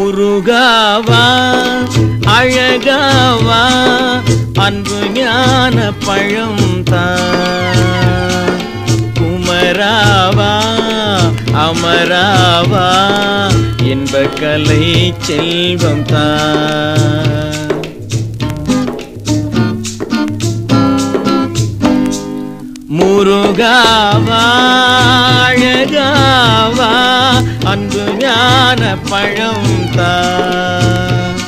முருகாவா அழகாவா அன்பு ஞான பழம் தான் குமராவா அமராவா இன்ப கலை செல்வம் தான் முருகாவா அழகாவா அன்பு ஞான பழம் தான்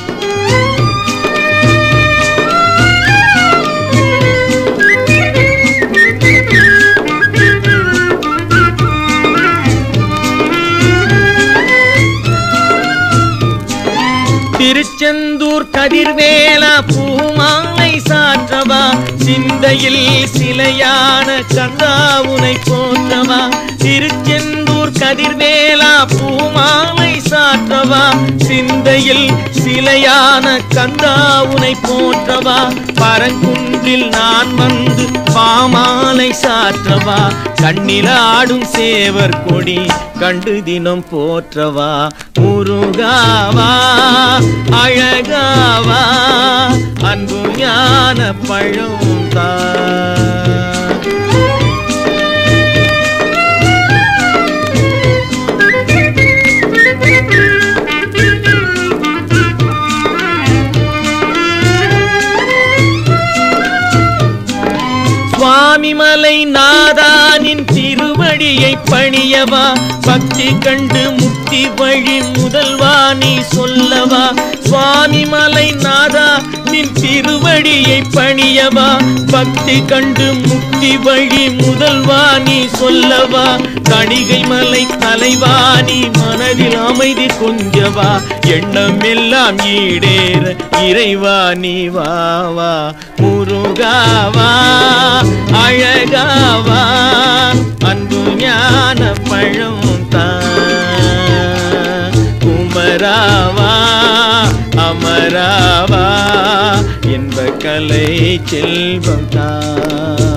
திருச்செந்தூர் கதிர்வேலா பூமாலை சாற்றவா சிந்தையில் சிலையான கந்தாவுனை போற்றவா திருச்செந்தூர் கதிர்வேலா பூமாலை சாற்றவா சிந்தையில் சிலையான கந்தாவுனை போற்றவா பரங்குன்றில் நான் வந்து பாமாலை சாற்றவா கண்ணிலாடும் சேவர் கொடி கண்டு தினம் போற்றவா முருகாவா அழகாவா அன்பு ஞான பழம் தான் சுவாமிமலை நாதானின் திருவடியை பணியவா பக்தி கண்டு முக்தி வழி முதல்வா நீ சொல்லவா சுவாமிமலை நாதா நின் திருவடியை பணியவா பக்தி கண்டு முக்தி வழி முதல்வா நீ சொல்லவா கணிகை மலை தலைவா நீ மனதில் அமைதி கொஞ்சவா எண்ணம் எல்லாம் ஈடேற இறைவா நீ வாவா முருகாவா அழகாவா அன்பு ஞான பழம் தான் குமராவா அமராவா இன்ப கலை செல்வம் தான்